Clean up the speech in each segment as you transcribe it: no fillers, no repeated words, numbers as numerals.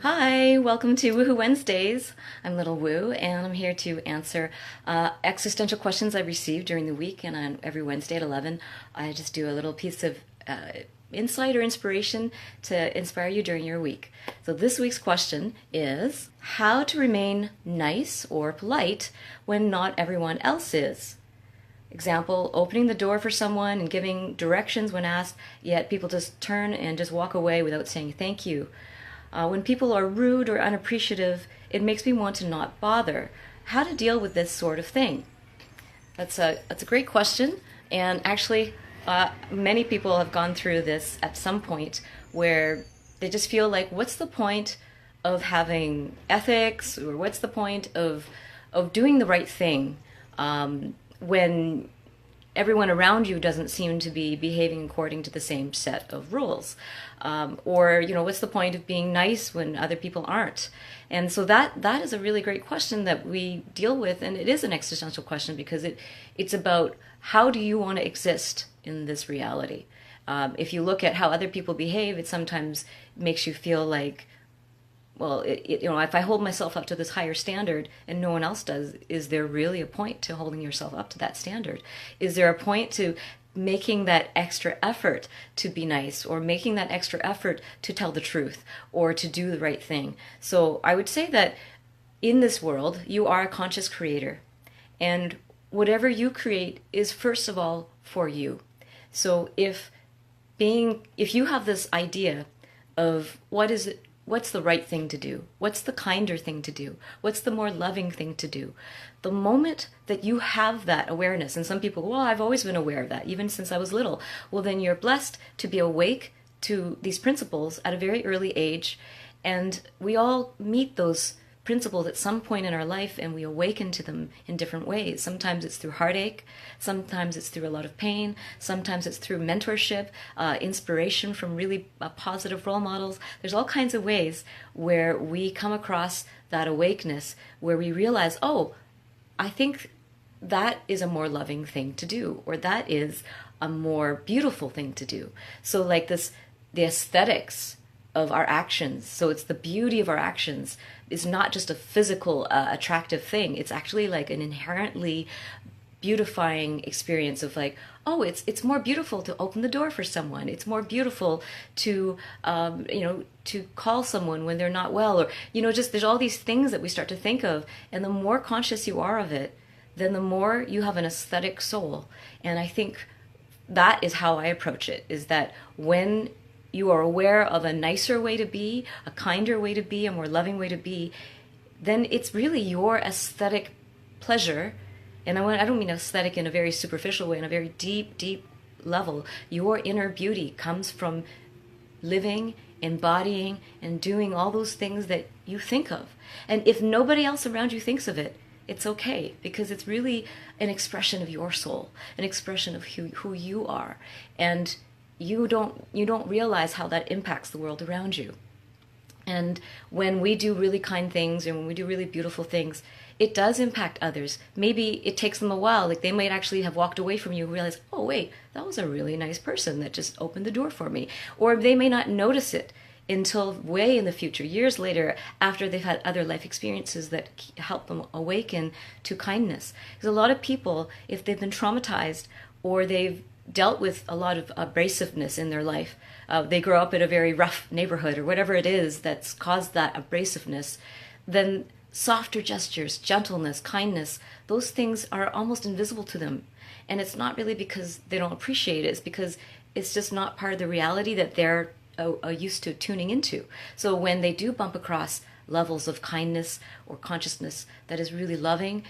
Hi, welcome to Woohoo Wednesdays. I'm Little Woo, and I'm here to answer existential questions I received during the week. And on every Wednesday at 11, I just do a little piece of insight or inspiration to inspire you during your week. So this week's question is how to remain nice or polite when not everyone else is. Example, opening the door for someone and giving directions when asked, yet people just turn and just walk away without saying thank you. When people are rude or unappreciative, it makes me want to not bother. How to deal with this sort of thing? That's a great question, and actually, many people have gone through this at some point where they just feel like, what's the point of having ethics, or what's the point of doing the right thing when everyone around you doesn't seem to be behaving according to the same set of rules, or what's the point of being nice when other people aren't? And so that is a really great question that we deal with, and it is an existential question because it's about how do you want to exist in this reality. If you look at how other people behave, it sometimes makes you feel like, well, if I hold myself up to this higher standard and no one else does, is there really a point to holding yourself up to that standard? Is there a point to making that extra effort to be nice, or making that extra effort to tell the truth or to do the right thing? So I would say that in this world, you are a conscious creator, and whatever you create is first of all for you. So if you have this idea of what's the right thing to do? What's the kinder thing to do? What's the more loving thing to do? The moment that you have that awareness, and some people, well, I've always been aware of that, even since I was little. Well, then you're blessed to be awake to these principles at a very early age. And we all meet those principles at some point in our life, and we awaken to them in different ways. Sometimes it's through heartache, sometimes it's through a lot of pain, sometimes it's through mentorship, inspiration from really positive role models. There's all kinds of ways where we come across that awakeness, where we realize, oh, I think that is a more loving thing to do, or that is a more beautiful thing to do. So like the aesthetics of our actions. So it's the beauty of our actions. It's not just a physical attractive thing. It's actually like an inherently beautifying experience of like, oh, it's more beautiful to open the door for someone. It's more beautiful to to call someone when they're not well, or just there's all these things that we start to think of, and the more conscious you are of it, then the more you have an aesthetic soul. And I think that is how I approach it, is that when you are aware of a nicer way to be, a kinder way to be, a more loving way to be, then it's really your aesthetic pleasure. And I don't mean aesthetic in a very superficial way, in a very deep, deep level. Your inner beauty comes from living, embodying, and doing all those things that you think of. And if nobody else around you thinks of it, it's okay, because it's really an expression of your soul, an expression of who you are. And you don't realize how that impacts the world around you. And when we do really kind things, and when we do really beautiful things, it does impact others. Maybe it takes them a while, like they might actually have walked away from you and realize, oh wait, that was a really nice person that just opened the door for me. Or they may not notice it until way in the future, years later, after they've had other life experiences that help them awaken to kindness. Because a lot of people, if they've been traumatized, or they've dealt with a lot of abrasiveness in their life, they grow up in a very rough neighborhood, or whatever it is that's caused that abrasiveness, then softer gestures, gentleness, kindness, those things are almost invisible to them. And it's not really because they don't appreciate it, it's because it's just not part of the reality that they're used to tuning into. So when they do bump across levels of kindness or consciousness that is really loving,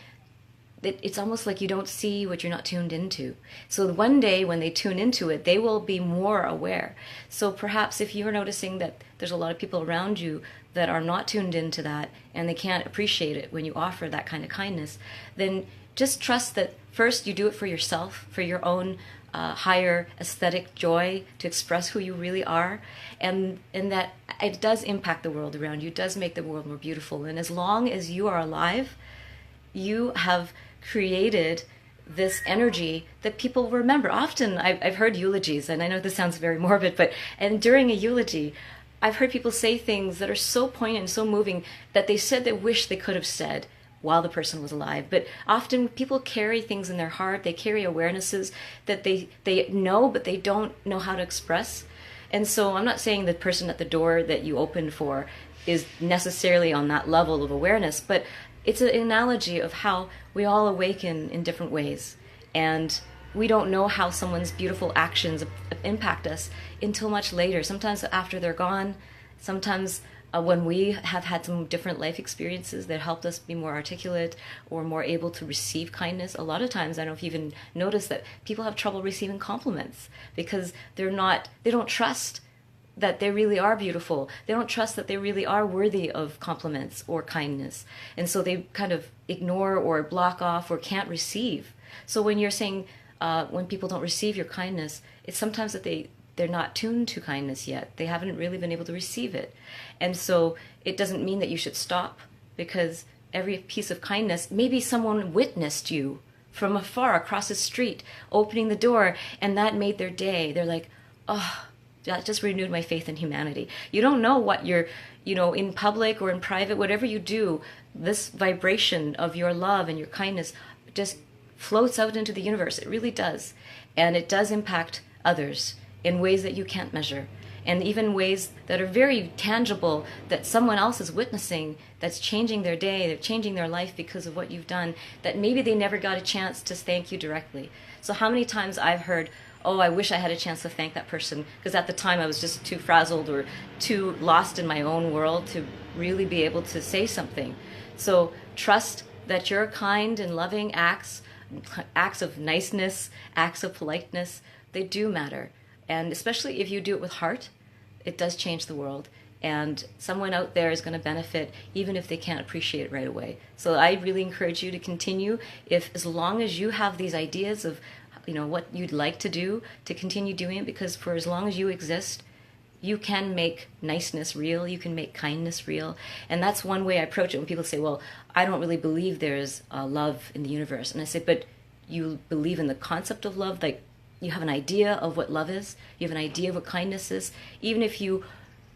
it's almost like you don't see what you're not tuned into. So one day when they tune into it, they will be more aware. So perhaps if you're noticing that there's a lot of people around you that are not tuned into that, and they can't appreciate it when you offer that kind of kindness, then just trust that first you do it for yourself, for your own higher aesthetic joy, to express who you really are, and that it does impact the world around you, does make the world more beautiful. And as long as you are alive, you have created this energy that people remember. Often I've heard eulogies, and I know this sounds very morbid, but and during a eulogy, I've heard people say things that are so poignant and so moving that they said they wish they could have said while the person was alive. But often people carry things in their heart, they carry awarenesses that they know, but they don't know how to express. And so I'm not saying the person at the door that you opened for is necessarily on that level of awareness, but it's an analogy of how we all awaken in different ways. And we don't know how someone's beautiful actions impact us until much later. Sometimes after they're gone, sometimes when we have had some different life experiences that helped us be more articulate or more able to receive kindness. A lot of times, I don't know if you even noticed that people have trouble receiving compliments because they don't trust that they really are beautiful. They don't trust that they really are worthy of compliments or kindness. And so they kind of ignore or block off or can't receive. So when you're saying, when people don't receive your kindness, it's sometimes that they're not tuned to kindness yet. They haven't really been able to receive it. And so it doesn't mean that you should stop, because every piece of kindness, maybe someone witnessed you from afar across the street, opening the door, and that made their day. They're like, oh, that just renewed my faith in humanity. You don't know what you're, in public or in private, whatever you do, this vibration of your love and your kindness just floats out into the universe. It really does. And it does impact others in ways that you can't measure. And even ways that are very tangible that someone else is witnessing, that's changing their day, they're changing their life because of what you've done, that maybe they never got a chance to thank you directly. So how many times I've heard, oh, I wish I had a chance to thank that person, because at the time I was just too frazzled or too lost in my own world to really be able to say something. So trust that your kind and loving acts of niceness, acts of politeness, they do matter. And especially if you do it with heart, it does change the world. And someone out there is going to benefit even if they can't appreciate it right away. So I really encourage you to continue, as long as you have these ideas of what you'd like to do, to continue doing it, because for as long as you exist, you can make niceness real, you can make kindness real. And that's one way I approach it when people say, well, I don't really believe there's love in the universe. And I say, but you believe in the concept of love, like you have an idea of what love is, you have an idea of what kindness is. Even if you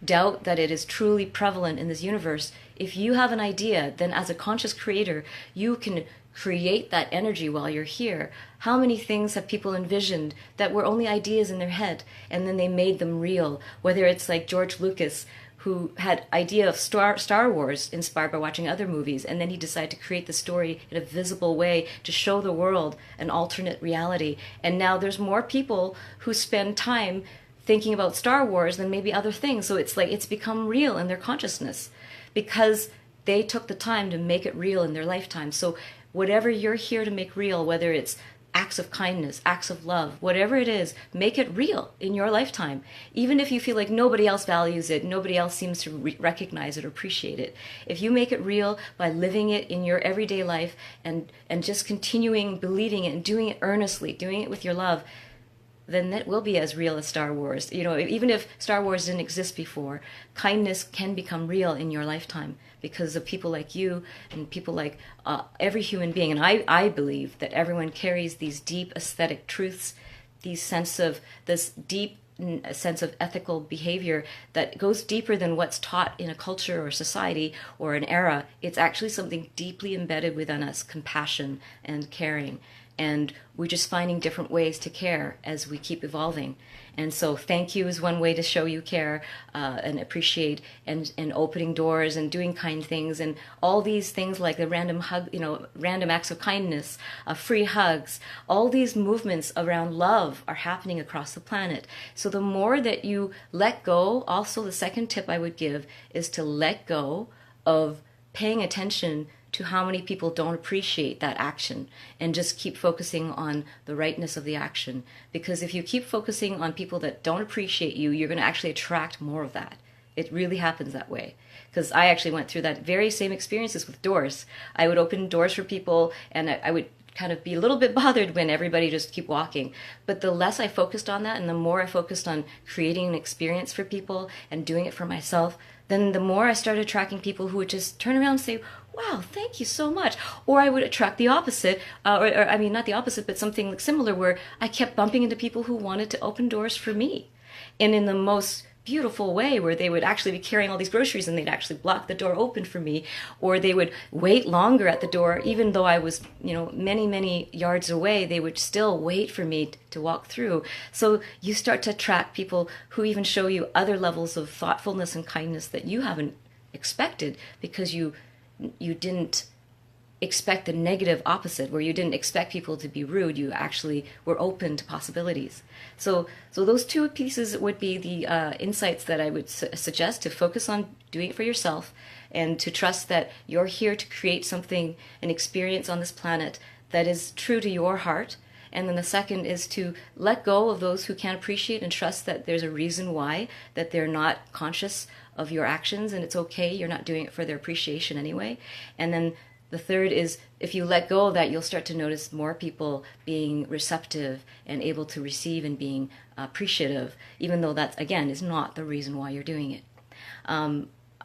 doubt that it is truly prevalent in this universe, if you have an idea, then as a conscious creator, you can create that energy while you're here. How many things have people envisioned that were only ideas in their head, and then they made them real? Whether it's like George Lucas, who had idea of Star Wars inspired by watching other movies, and then he decided to create the story in a visible way to show the world an alternate reality. And now there's more people who spend time thinking about Star Wars than maybe other things. So it's like it's become real in their consciousness because they took the time to make it real in their lifetime. So whatever you're here to make real, whether it's acts of kindness, acts of love, whatever it is, make it real in your lifetime. Even if you feel like nobody else values it, nobody else seems to recognize it or appreciate it. If you make it real by living it in your everyday life and just continuing believing it and doing it earnestly, doing it with your love, then that will be as real as Star Wars. Even if Star Wars didn't exist before, kindness can become real in your lifetime because of people like you and people like every human being. And I believe that everyone carries these deep aesthetic truths, this deep sense of ethical behavior that goes deeper than what's taught in a culture or society or an era. It's actually something deeply embedded within us, compassion and caring. And we're just finding different ways to care as we keep evolving. And so thank you is one way to show you care and appreciate and opening doors and doing kind things and all these things like the random hug, random acts of kindness, free hugs. All these movements around love are happening across the planet. So the more that you let go, also the second tip I would give is to let go of paying attention to how many people don't appreciate that action and just keep focusing on the rightness of the action. Because if you keep focusing on people that don't appreciate you, you're going to actually attract more of that. It really happens that way. Because I actually went through that very same experiences with doors. I would open doors for people and I would kind of be a little bit bothered when everybody just keep walking. But the less I focused on that and the more I focused on creating an experience for people and doing it for myself, then the more I started attracting people who would just turn around and say, wow, thank you so much. Or I would attract the opposite, or I mean, not the opposite, but something like similar, where I kept bumping into people who wanted to open doors for me. And in the most beautiful way, where they would actually be carrying all these groceries and they'd actually block the door open for me, or they would wait longer at the door even though I was, many yards away. They would still wait for me to walk through. So you start to attract people who even show you other levels of thoughtfulness and kindness that you haven't expected, because you didn't expect the negative opposite, where you didn't expect people to be rude. You actually were open to possibilities. So those two pieces would be the insights that I would suggest: to focus on doing it for yourself, and to trust that you're here to create something, an experience on this planet that is true to your heart. And then the second is to let go of those who can't appreciate, and trust that there's a reason why, that they're not conscious of your actions, and it's okay. You're not doing it for their appreciation anyway. And then the third is, if you let go of that, you'll start to notice more people being receptive and able to receive and being appreciative, even though that, again, is not the reason why you're doing it.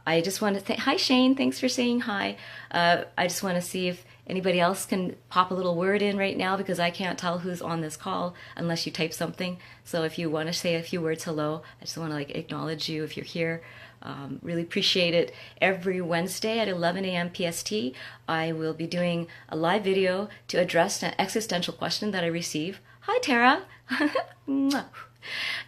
I just want to thank, hi Shane, thanks for saying hi. I just want to see if anybody else can pop a little word in right now, because I can't tell who's on this call unless you type something. So if you want to say a few words hello, I just want to acknowledge you if you're here. Really appreciate it. Every Wednesday at 11 a.m. PST, I will be doing a live video to address an existential question that I receive. Hi, Tara.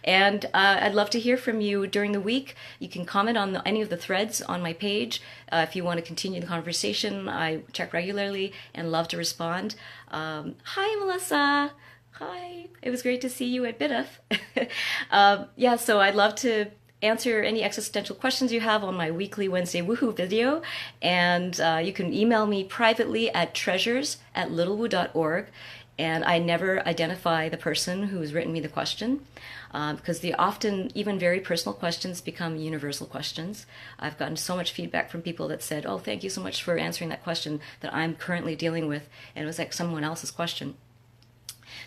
And I'd love to hear from you during the week. You can comment on any of the threads on my page. If you want to continue the conversation, I check regularly and love to respond. Hi, Melissa. Hi. It was great to see you at Biddef. So I'd love to answer any existential questions you have on my weekly Wednesday Woohoo video. And you can email me privately at treasures@littlewoo.org. And I never identify the person who's written me the question, because the often even very personal questions become universal questions. I've gotten so much feedback from people that said, oh, thank you so much for answering that question that I'm currently dealing with. And it was like someone else's question.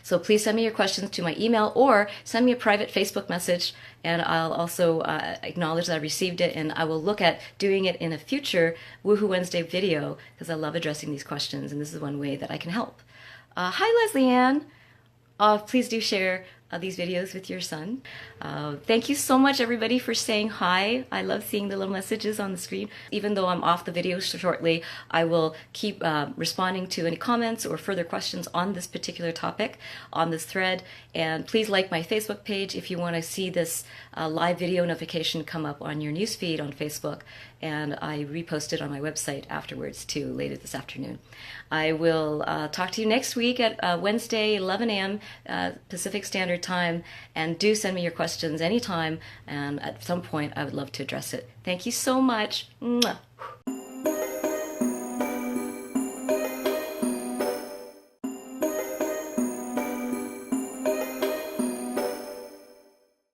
So please send me your questions to my email, or send me a private Facebook message, and I'll also acknowledge that I received it, and I will look at doing it in a future Woohoo Wednesday video, because I love addressing these questions, and this is one way that I can help. Hi, Leslie Ann. Please do share these videos with your son. Thank you so much, everybody, for saying hi. I love seeing the little messages on the screen. Even though I'm off the video shortly, I will keep responding to any comments or further questions on this particular topic on this thread. And please like my Facebook page if you want to see this live video notification come up on your newsfeed on Facebook. And I repost it on my website afterwards too, later this afternoon. I will talk to you next week at Wednesday, 11 a.m. Pacific Standard Time, and do send me your questions anytime, and at some point I would love to address it. Thank you so much. Mwah.